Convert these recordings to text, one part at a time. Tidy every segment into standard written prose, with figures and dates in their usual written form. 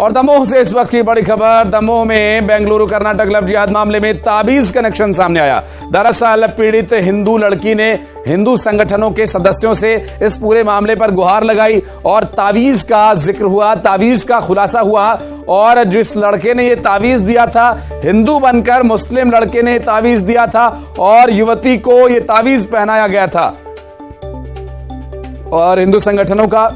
और दमोह से इस वक्त की बड़ी खबर। दमोह में बेंगलुरु कर्नाटक लव जिहाद मामले में ताबीज कनेक्शन सामने आया। दरअसल पीड़ित हिंदू लड़की ने हिंदू संगठनों के सदस्यों से इस पूरे मामले पर गुहार लगाई और ताबीज का जिक्र हुआ, ताबीज का खुलासा हुआ। और जिस लड़के ने यह ताबीज दिया था, हिंदू बनकर मुस्लिम लड़के ने ताबीज दिया था और युवती को यह ताबीज पहनाया गया था। और हिंदू संगठनों का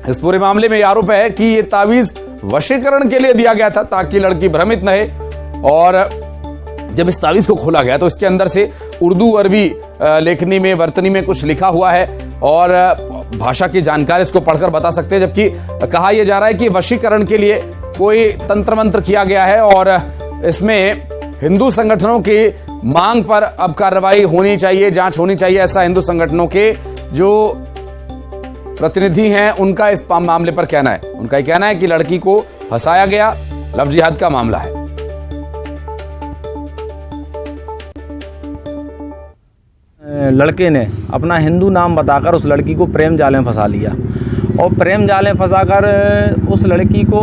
इस पूरे मामले में आरोप है कि यह ताबीज वशीकरण के लिए दिया गया था ताकि लड़की भ्रमित न रहे। और जब इस ताबीज को खोला गया तो इसके अंदर से उर्दू अरबी लेखनी में वर्तनी में कुछ लिखा हुआ है और भाषा की जानकारी इसको पढ़कर बता सकते हैं। जबकि कहा यह जा रहा है कि वशीकरण के लिए कोई तंत्र मंत्र किया गया है और इसमें हिंदू संगठनों की मांग पर अब कार्रवाई होनी चाहिए, जांच होनी चाहिए, ऐसा हिंदू संगठनों के जो प्रतिनिधि हैं उनका इस मामले पर कहना है। उनका यह कहना है कि लड़की को फंसाया गया, लव जिहाद का मामला है। लड़के ने अपना हिंदू नाम बताकर उस लड़की को प्रेम जाल में फंसा लिया और प्रेम जाल में फंसाकर उस लड़की को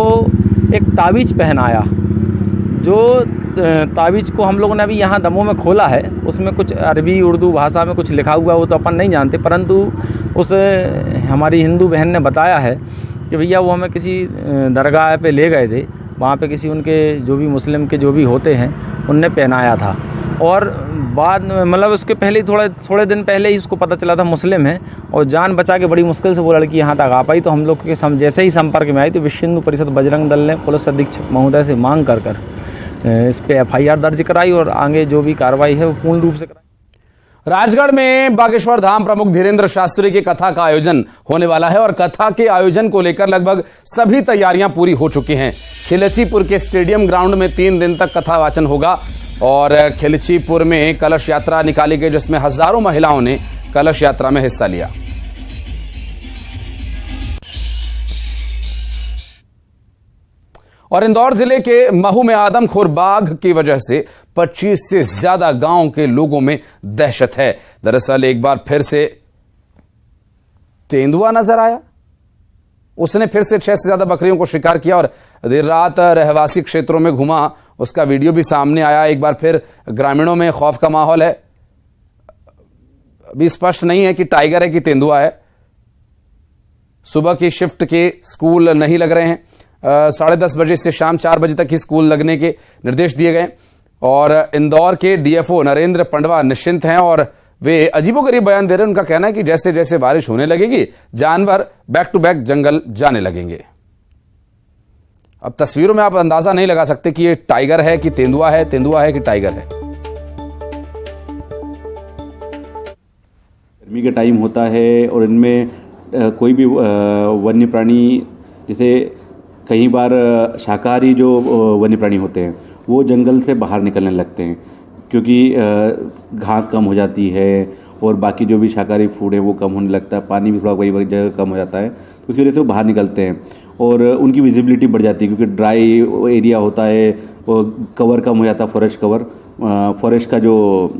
एक ताबीज पहनाया। जो ताबीज को हम लोगों ने अभी यहाँ दमोह में खोला है, उसमें कुछ अरबी उर्दू भाषा में कुछ लिखा हुआ, वो तो अपन नहीं जानते, परंतु उस हमारी हिंदू बहन ने बताया है कि भैया वो हमें किसी दरगाह पे ले गए थे, वहाँ पे किसी उनके जो भी मुस्लिम के जो भी होते हैं उनने पहनाया था। और बाद में मतलब उसके पहले थोड़े दिन पहले ही उसको पता चला था मुस्लिम है और जान बचा के बड़ी मुश्किल से वो लड़की यहाँ तक आ पाई। तो हम लोग के जैसे ही संपर्क में आई तो विश्व हिंदू परिषद बजरंग दल ने पुलिस अधीक्षक महोदय से मांग कर इस पे FIR दर्ज कराई और आगे जो भी कार्रवाई है वो पूर्ण रूप से कराई। राजगढ़ में बागेश्वर धाम प्रमुख धीरेन्द्र शास्त्री की कथा का आयोजन होने वाला है और कथा के आयोजन को लेकर लगभग सभी तैयारियां पूरी हो चुकी हैं। खिलचीपुर के स्टेडियम ग्राउंड में 3 दिन तक कथा वाचन होगा और खिलचीपुर में कलश यात्रा निकाली गई जिसमें हजारों महिलाओं ने कलश यात्रा में हिस्सा लिया। और इंदौर जिले के महू में आदमखोर बाघ की वजह से 25 से ज्यादा गांव के लोगों में दहशत है। दरअसल एक बार फिर से तेंदुआ नजर आया, उसने फिर से 6 से ज्यादा बकरियों को शिकार किया और देर रात रहवासी क्षेत्रों में घुमा, उसका वीडियो भी सामने आया। एक बार फिर ग्रामीणों में खौफ का माहौल है। अभी स्पष्ट नहीं है कि टाइगर है कि तेंदुआ है। सुबह की शिफ्ट के स्कूल नहीं लग रहे हैं। 10:30 बजे से शाम 4 बजे तक ही स्कूल लगने के निर्देश दिए गए और इंदौर के DFO नरेंद्र पंडवा निश्चिंत हैं और वे अजीबोगरीब बयान दे रहे हैं। उनका कहना है कि जैसे जैसे बारिश होने लगेगी जानवर बैक टू बैक जंगल जाने लगेंगे। अब तस्वीरों में आप अंदाजा नहीं लगा सकते कि ये टाइगर है कि तेंदुआ है, तेंदुआ है कि टाइगर है। गर्मी का टाइम होता है और इनमें कोई भी वन्य प्राणी, जैसे कई बार शाकाहारी जो वन्य प्राणी होते हैं वो जंगल से बाहर निकलने लगते हैं क्योंकि घास कम हो जाती है और बाकी जो भी शाकाहारी फूड है वो कम होने लगता है, पानी भी थोड़ा कई जगह कम हो जाता है, तो उसकी वजह से वो बाहर निकलते हैं और उनकी विजिबिलिटी बढ़ जाती है क्योंकि ड्राई एरिया होता है, कवर कम हो जाता है, फॉरेस्ट का जो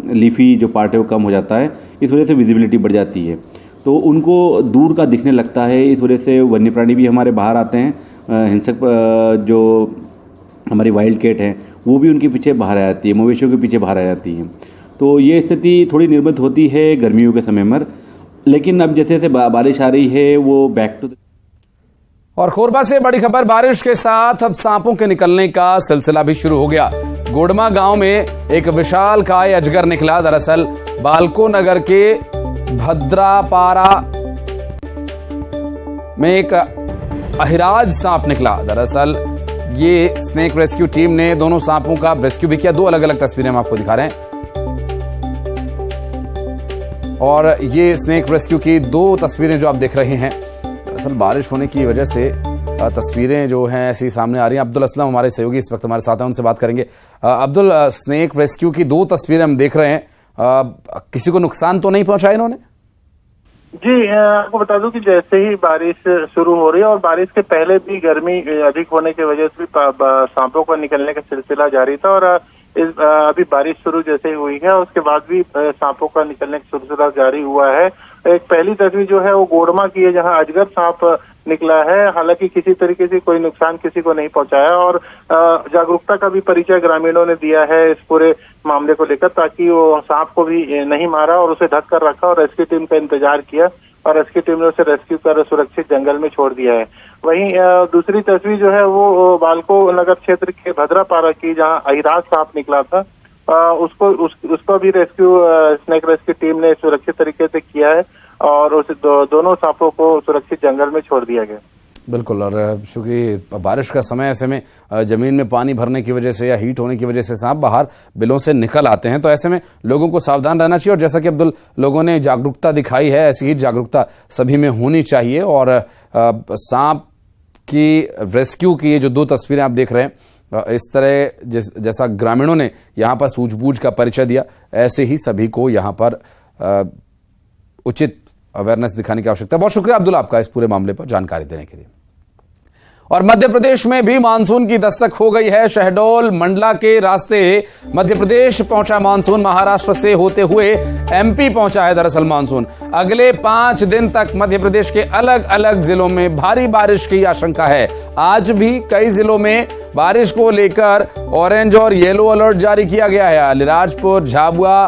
लीफी जो पार्ट है वो कम हो जाता है, इस वजह से विजिबिलिटी बढ़ जाती है, तो उनको दूर का दिखने लगता है। इस वजह से वन्य प्राणी भी हमारे बाहर आते हैं। हिंसक जो हमारी वाइल्ड कैट है वो भी उनके पीछे बाहर आ जाती है, मवेशियों के पीछे बाहर आ जाती है। तो ये स्थिति थोड़ी निर्मित होती है गर्मियों के समय में, लेकिन अब जैसे जैसे बारिश आ रही है वो बैक टू। और कोरबा से बड़ी खबर, बारिश के साथ अब सांपों के निकलने का सिलसिला भी शुरू हो गया। गोडमा गांव में एक विशालकाय अजगर निकला। दरअसल बालको नगर के भद्रापारा में एक अहिराज सांप निकला। दरअसल ये स्नेक रेस्क्यू टीम ने दोनों सांपों का रेस्क्यू भी किया। 2 अलग अलग तस्वीरें हम आपको दिखा रहे हैं और ये स्नेक रेस्क्यू की 2 तस्वीरें जो आप देख रहे हैं। दरअसल बारिश होने की वजह से तस्वीरें जो हैं ऐसी सामने आ रही हैं। अब्दुल असलम हमारे सहयोगी इस वक्त हमारे साथ हैं, उनसे बात करेंगे। अब्दुल, स्नेक रेस्क्यू की 2 तस्वीरें हम देख रहे हैं, किसी को नुकसान तो नहीं पहुंचा इन्होंने? जी, आपको बता दूं कि जैसे ही बारिश शुरू हो रही है और बारिश के पहले भी गर्मी अधिक होने की वजह से भी सांपों का निकलने का सिलसिला जारी था और अभी बारिश शुरू जैसे ही हुई है उसके बाद भी सांपों का निकलने का सिलसिला जारी हुआ है। एक पहली तस्वीर जो है वो गोडमा की है जहां अजगर सांप निकला है। हालांकि किसी तरीके से कोई नुकसान किसी को नहीं पहुंचाया और जागरूकता का भी परिचय ग्रामीणों ने दिया है इस पूरे मामले को लेकर, ताकि वो सांप को भी नहीं मारा और उसे ढक कर रखा और रेस्क्यू टीम का इंतजार किया और रेस्क्यू टीम ने उसे रेस्क्यू कर सुरक्षित जंगल में छोड़ दिया है। वहीं दूसरी तस्वीर जो है वो बालको नगर क्षेत्र के भद्रापारा की, जहां अहिराज सांप निकला था, उसको भी स्नेक रेस्क्यू टीम ने सुरक्षित तरीके से किया है और उस दोनों सांपों को सुरक्षित जंगल में छोड़ दिया गया। बिल्कुल। और चूंकि बारिश का समय, ऐसे में जमीन में पानी भरने की वजह से या हीट होने की वजह से सांप बाहर बिलों से निकल आते हैं, तो ऐसे में लोगों को सावधान रहना चाहिए। और जैसा कि अब्दुल लोगों ने जागरूकता दिखाई है, ऐसी ही जागरूकता सभी में होनी चाहिए। और सांप की रेस्क्यू की ये जो 2 तस्वीरें आप देख रहे हैं, इस तरह जैसा ग्रामीणों ने यहाँ पर सूझबूझ का परिचय दिया, ऐसे ही सभी को यहाँ पर उचित अवेयरनेस दिखाने की आवश्यकता है। बहुत शुक्रिया अब्दुल आपका इस पूरे मामले पर जानकारी देने के लिए। और मध्य प्रदेश में भी मानसून की दस्तक हो गई है। शहडोल मंडला के रास्ते मध्य प्रदेश पहुंचा मानसून। महाराष्ट्र से होते हुए एमपी पहुंचा है दरअसल मानसून। अगले 5 दिन तक मध्य प्रदेश के अलग अलग जिलों में भारी बारिश की आशंका है। आज भी कई जिलों में बारिश को लेकर ऑरेंज और येलो अलर्ट जारी किया गया है। अलीराजपुर, झाबुआ,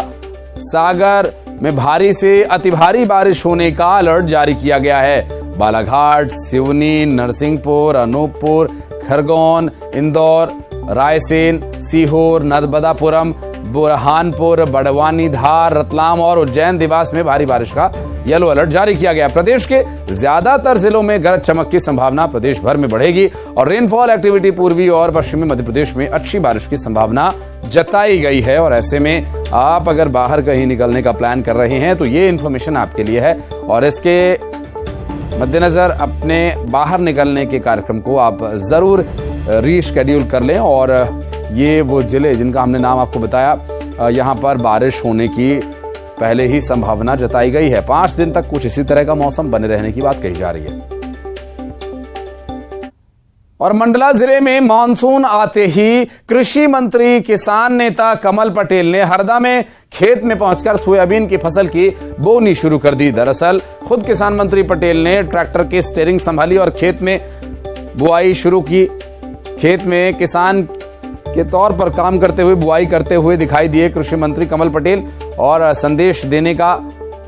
सागर में भारी से अति भारी बारिश होने का अलर्ट जारी किया गया है। बालाघाट, सिवनी, नरसिंहपुर, अनूपपुर, खरगोन, इंदौर, रायसेन, सीहोर, नर्मदापुरम, बुरहानपुर, बड़वानी, धार, रतलाम और उज्जैन, देवास में भारी बारिश का येलो अलर्ट जारी किया गया। प्रदेश के ज्यादातर जिलों में गरज चमक की संभावना प्रदेश भर में बढ़ेगी और रेनफॉल एक्टिविटी पूर्वी और पश्चिमी मध्य प्रदेश में अच्छी बारिश की संभावना जताई गई है। और ऐसे में आप अगर बाहर कहीं निकलने का प्लान कर रहे हैं तो ये इंफॉर्मेशन आपके लिए है और इसके मद्देनजर अपने बाहर निकलने के कार्यक्रम को आप जरूर रीशेड्यूल कर लें। और ये वो जिले जिनका हमने नाम आपको बताया, यहां पर बारिश होने की पहले ही संभावना जताई गई है। 5 दिन तक कुछ इसी तरह का मौसम बने रहने की बात कही जा रही है। और मंडला जिले में मानसून आते ही कृषि मंत्री किसान नेता कमल पटेल ने हरदा में खेत में पहुंचकर सोयाबीन की फसल की बोनी शुरू कर दी। दरअसल खुद किसान मंत्री पटेल ने ट्रैक्टर की स्टीयरिंग संभाली और खेत में बुआई शुरू की। खेत में किसान के तौर पर काम करते हुए, बुआई करते हुए दिखाई दिए कृषि मंत्री कमल पटेल और संदेश देने का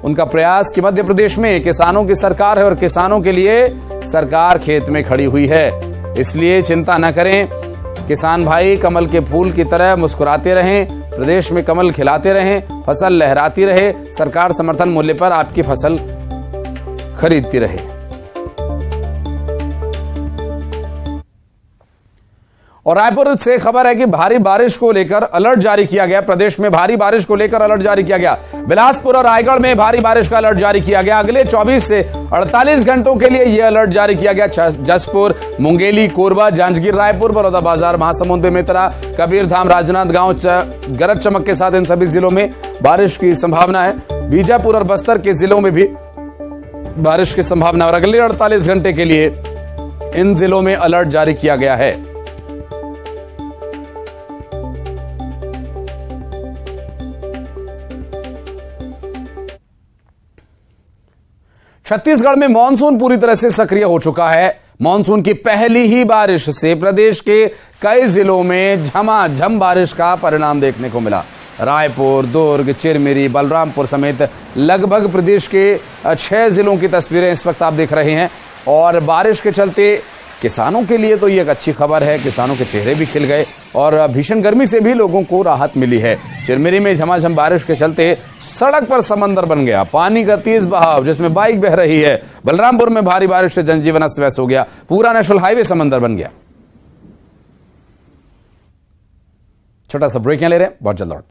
उनका प्रयास कि मध्य प्रदेश में किसानों की सरकार है और किसानों के लिए सरकार खेत में खड़ी हुई है, इसलिए चिंता न करें। किसान भाई कमल के फूल की तरह मुस्कुराते रहें, प्रदेश में कमल खिलाते रहें, फसल लहराती रहे, सरकार समर्थन मूल्य पर आपकी फसल खरीदती रहे। और रायपुर से खबर है कि भारी बारिश को लेकर अलर्ट जारी किया गया। प्रदेश में भारी बारिश को लेकर अलर्ट जारी किया गया। बिलासपुर और रायगढ़ में भारी बारिश का अलर्ट जारी किया गया। अगले 24 से 48 घंटों के लिए यह अलर्ट जारी किया गया। जसपुर, मुंगेली, कोरबा, जांजगीर, रायपुर, बलौदाबाजार, महासमुंद, बेमेतरा, कबीरधाम, राजनांदगांव गरज चमक के साथ इन सभी जिलों में बारिश की संभावना है। बीजापुर और बस्तर के जिलों में भी बारिश की संभावना और अगले 48 घंटे के लिए इन जिलों में अलर्ट जारी किया गया है। छत्तीसगढ़ में मानसून पूरी तरह से सक्रिय हो चुका है। मानसून की पहली ही बारिश से प्रदेश के कई जिलों में झमाझम बारिश का परिणाम देखने को मिला। रायपुर, दुर्ग, चिरमिरी, बलरामपुर समेत लगभग प्रदेश के 6 जिलों की तस्वीरें इस वक्त आप देख रहे हैं। और बारिश के चलते किसानों के लिए तो ये एक अच्छी खबर है, किसानों के चेहरे भी खिल गए और भीषण गर्मी से भी लोगों को राहत मिली है। चिरमिरी में झमाझम बारिश के चलते सड़क पर समंदर बन गया, पानी का तेज बहाव जिसमें बाइक बह रही है। बलरामपुर में भारी बारिश से जनजीवन अस्त व्यस्त हो गया, पूरा नेशनल हाईवे समंदर बन गया। छोटा सा ब्रेक ले रहे हैं, बहुत जल्द लौटते हैं।